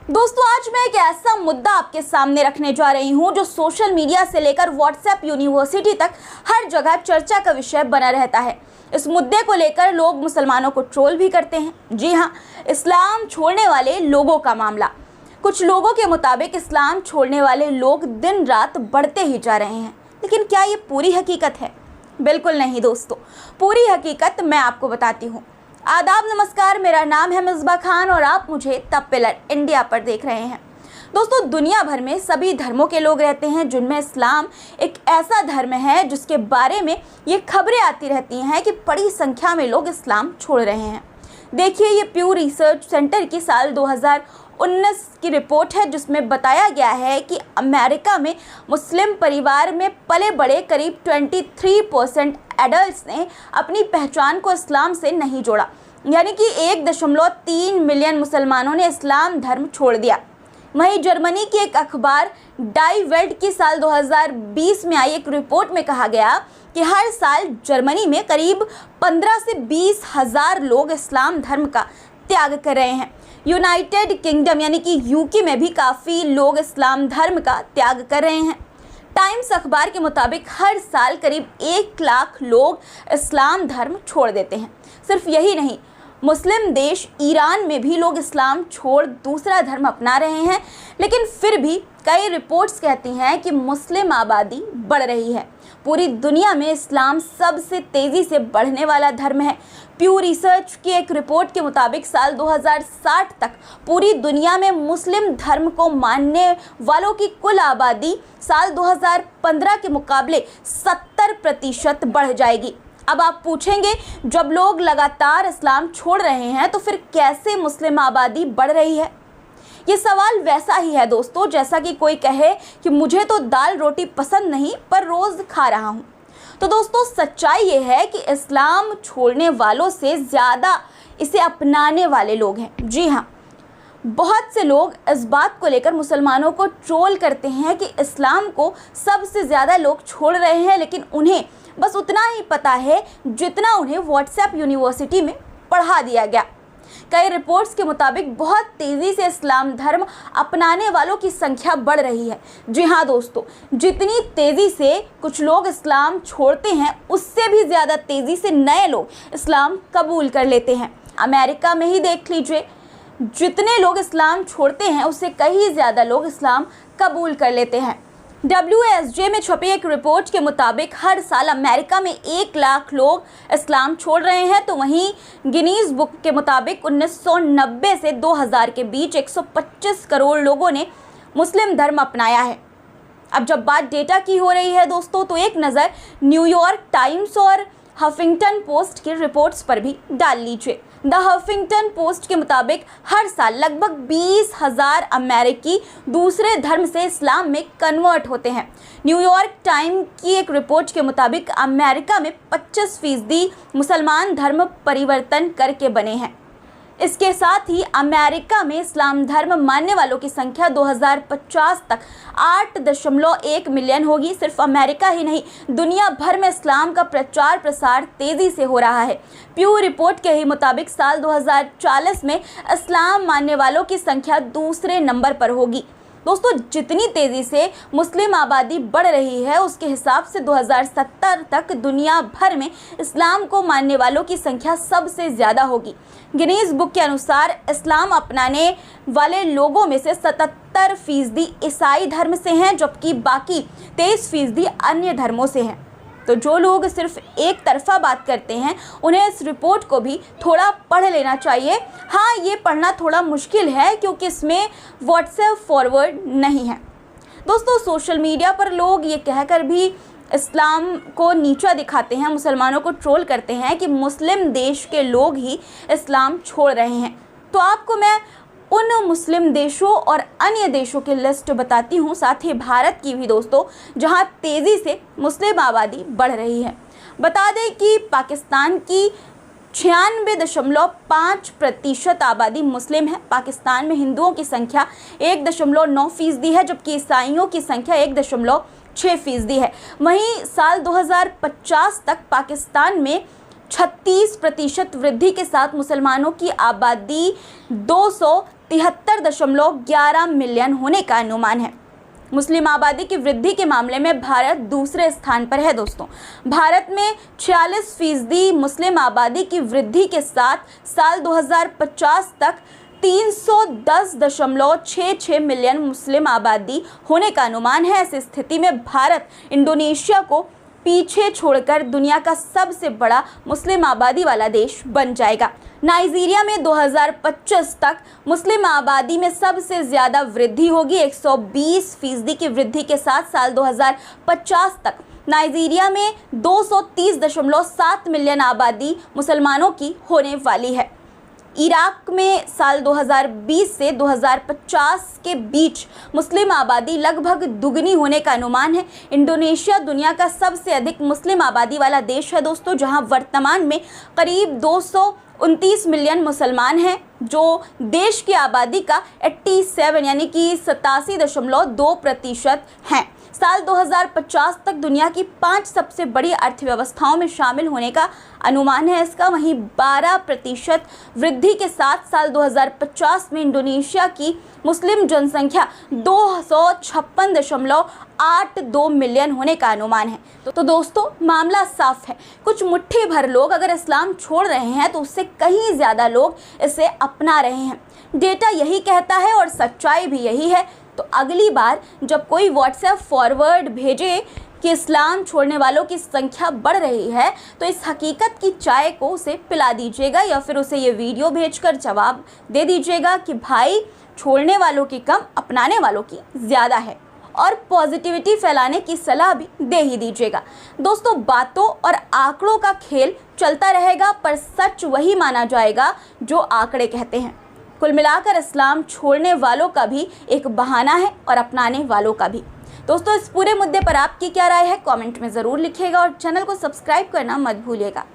दोस्तों, आज मैं एक ऐसा मुद्दा आपके सामने रखने जा रही हूं जो सोशल मीडिया से लेकर व्हाट्सएप यूनिवर्सिटी तक हर जगह चर्चा का विषय बना रहता है। इस मुद्दे को लेकर लोग मुसलमानों को ट्रोल भी करते हैं। जी हाँ, इस्लाम छोड़ने वाले लोगों का मामला। कुछ लोगों के मुताबिक इस्लाम छोड़ने वाले लोग दिन रात बढ़ते ही जा रहे हैं, लेकिन क्या ये पूरी हकीकत है? बिल्कुल नहीं दोस्तों, पूरी हकीकत मैं आपको बताती हूँ। आदाब, नमस्कार, मेरा नाम है मिसबा खान और आप मुझे द पिलर इंडिया पर देख रहे हैं। दोस्तों, दुनिया भर में सभी धर्मों के लोग रहते हैं, जिनमें इस्लाम एक ऐसा धर्म है जिसके बारे में ये खबरें आती रहती हैं कि बड़ी संख्या में लोग इस्लाम छोड़ रहे हैं। देखिए, ये प्यू रिसर्च सेंटर की साल 2019 की रिपोर्ट है, जिसमें बताया गया है कि अमेरिका में मुस्लिम परिवार में पले बड़े करीब 23% एडल्ट्स ने अपनी पहचान को इस्लाम से नहीं जोड़ा, यानी कि 1.3 मिलियन मुसलमानों ने इस्लाम धर्म छोड़ दिया। वहीं जर्मनी की एक अखबार डाई वेल्ट की साल 2020 में आई एक रिपोर्ट में कहा गया कि हर साल जर्मनी में करीब 15 से 20 हज़ार लोग इस्लाम धर्म का त्याग कर रहे हैं। यूनाइटेड किंगडम यानी कि यूके में भी काफ़ी लोग इस्लाम धर्म का त्याग कर रहे हैं। टाइम्स अखबार के मुताबिक हर साल करीब 1 लाख लोग इस्लाम धर्म छोड़ देते हैं। सिर्फ यही नहीं, मुस्लिम देश ईरान में भी लोग इस्लाम छोड़ दूसरा धर्म अपना रहे हैं, लेकिन फिर भी कई रिपोर्ट्स कहती हैं कि मुस्लिम आबादी बढ़ रही है। पूरी दुनिया में इस्लाम सबसे तेज़ी से बढ़ने वाला धर्म है। प्यू रिसर्च की एक रिपोर्ट के मुताबिक साल 2060 तक पूरी दुनिया में मुस्लिम धर्म को मानने वालों की कुल आबादी साल 2015 के मुकाबले 70% बढ़ जाएगी। अब आप पूछेंगे, जब लोग लगातार इस्लाम छोड़ रहे हैं तो फिर कैसे मुस्लिम आबादी बढ़ रही है? ये सवाल वैसा ही है दोस्तों, जैसा कि कोई कहे कि मुझे तो दाल रोटी पसंद नहीं पर रोज़ खा रहा हूँ। तो दोस्तों, सच्चाई ये है कि इस्लाम छोड़ने वालों से ज़्यादा इसे अपनाने वाले लोग हैं। जी हाँ, बहुत से लोग इस बात को लेकर मुसलमानों को ट्रोल करते हैं कि इस्लाम को सबसे ज़्यादा लोग छोड़ रहे हैं, लेकिन उन्हें बस उतना ही पता है जितना उन्हें व्हाट्सएप यूनिवर्सिटी में पढ़ा दिया गया। कई रिपोर्ट्स के मुताबिक बहुत तेज़ी से इस्लाम धर्म अपनाने वालों की संख्या बढ़ रही है। जी हाँ दोस्तों, जितनी तेज़ी से कुछ लोग इस्लाम छोड़ते हैं, उससे भी ज़्यादा तेज़ी से नए लोग इस्लाम कबूल कर लेते हैं। अमेरिका में ही देख लीजिए, जितने लोग इस्लाम छोड़ते हैं उससे कहीं ज़्यादा लोग इस्लाम कबूल कर लेते हैं। WSJ में छपी एक रिपोर्ट के मुताबिक हर साल अमेरिका में 1 लाख लोग इस्लाम छोड़ रहे हैं, तो वहीं गिनीज बुक के मुताबिक 1990 से 2000 के बीच 125 करोड़ लोगों ने मुस्लिम धर्म अपनाया है। अब जब बात डेटा की हो रही है दोस्तों, तो एक नज़र न्यूयॉर्क टाइम्स और हफिंगटन पोस्ट की रिपोर्ट्स पर भी डाल लीजिए। द हफिंगटन पोस्ट के मुताबिक हर साल लगभग 20,000 अमेरिकी दूसरे धर्म से इस्लाम में कन्वर्ट होते हैं। न्यूयॉर्क टाइम की एक रिपोर्ट के मुताबिक अमेरिका में 25% मुसलमान धर्म परिवर्तन करके बने हैं। इसके साथ ही अमेरिका में इस्लाम धर्म मानने वालों की संख्या 2050 तक 8.1 मिलियन होगी। सिर्फ अमेरिका ही नहीं, दुनिया भर में इस्लाम का प्रचार प्रसार तेज़ी से हो रहा है। प्यू रिपोर्ट के ही मुताबिक साल 2040 में इस्लाम मानने वालों की संख्या दूसरे नंबर पर होगी। दोस्तों, जितनी तेज़ी से मुस्लिम आबादी बढ़ रही है, उसके हिसाब से 2070 तक दुनिया भर में इस्लाम को मानने वालों की संख्या सबसे ज़्यादा होगी। गिनीज बुक के अनुसार इस्लाम अपनाने वाले लोगों में से 77% ईसाई धर्म से हैं, जबकि बाकी 23% अन्य धर्मों से हैं। तो जो लोग सिर्फ एक तरफा बात करते हैं, उन्हें इस रिपोर्ट को भी थोड़ा पढ़ लेना चाहिए। हाँ, ये पढ़ना थोड़ा मुश्किल है क्योंकि इसमें व्हाट्सएप फॉरवर्ड नहीं है। दोस्तों, सोशल मीडिया पर लोग ये कहकर भी इस्लाम को नीचा दिखाते हैं, मुसलमानों को ट्रोल करते हैं कि मुस्लिम देश के लोग ही इस्लाम छोड़ रहे हैं। तो आपको मैं उन मुस्लिम देशों और अन्य देशों की लिस्ट बताती हूँ, साथ ही भारत की भी दोस्तों, जहाँ तेज़ी से मुस्लिम आबादी बढ़ रही है। बता दें कि पाकिस्तान की 96.5% आबादी मुस्लिम है। पाकिस्तान में हिंदुओं की संख्या 1.9% है, जबकि ईसाइयों की संख्या 1.6% है। वहीं साल 2050 तक पाकिस्तान में 36% वृद्धि के साथ मुसलमानों की आबादी 73.11 मिलियन होने का अनुमान है। मुस्लिम आबादी की वृद्धि के मामले में भारत दूसरे स्थान पर है दोस्तों। भारत में 46% मुस्लिम आबादी की वृद्धि के साथ साल 2050 तक 310.66 मिलियन मुस्लिम आबादी होने का अनुमान है। ऐसी स्थिति में भारत इंडोनेशिया को पीछे छोड़कर दुनिया का सबसे बड़ा मुस्लिम आबादी वाला देश बन जाएगा। नाइजीरिया में 2025 तक मुस्लिम आबादी में सबसे ज़्यादा वृद्धि होगी। 120% की वृद्धि के साथ साल 2050 तक नाइजीरिया में 230.7 मिलियन आबादी मुसलमानों की होने वाली है। इराक में साल 2020 से 2050 के बीच मुस्लिम आबादी लगभग दुगनी होने का अनुमान है। इंडोनेशिया दुनिया का सबसे अधिक मुस्लिम आबादी वाला देश है दोस्तों, जहां वर्तमान में करीब 229 मिलियन मुसलमान हैं, जो देश की आबादी का 87 यानी कि 87.2% हैं। साल 2050 तक दुनिया की 5 सबसे बड़ी अर्थव्यवस्थाओं में शामिल होने का अनुमान है इसका। वहीं 12% वृद्धि के साथ साल 2050 में इंडोनेशिया की मुस्लिम जनसंख्या 256.82 मिलियन होने का अनुमान है। तो दोस्तों मामला साफ है, कुछ मुट्ठी भर लोग अगर इस्लाम छोड़ रहे हैं तो उससे कहीं ज़्यादा लोग इसे अपना रहे हैं। डेटा यही कहता है और सच्चाई भी यही है। तो अगली बार जब कोई व्हाट्सएप फॉरवर्ड भेजे कि इस्लाम छोड़ने वालों की संख्या बढ़ रही है, तो इस हकीकत की चाय को उसे पिला दीजिएगा या फिर उसे ये वीडियो भेजकर जवाब दे दीजिएगा कि भाई छोड़ने वालों की कम, अपनाने वालों की ज़्यादा है, और पॉजिटिविटी फैलाने की सलाह भी दे ही दीजिएगा। दोस्तों बातों और आंकड़ों का खेल चलता रहेगा, पर सच वही माना जाएगा जो आंकड़े कहते हैं। कुल मिलाकर इस्लाम छोड़ने वालों का भी एक बहाना है और अपनाने वालों का भी। दोस्तों इस पूरे मुद्दे पर आपकी क्या राय है, कमेंट में ज़रूर लिखिएगा और चैनल को सब्सक्राइब करना मत भूलिएगा।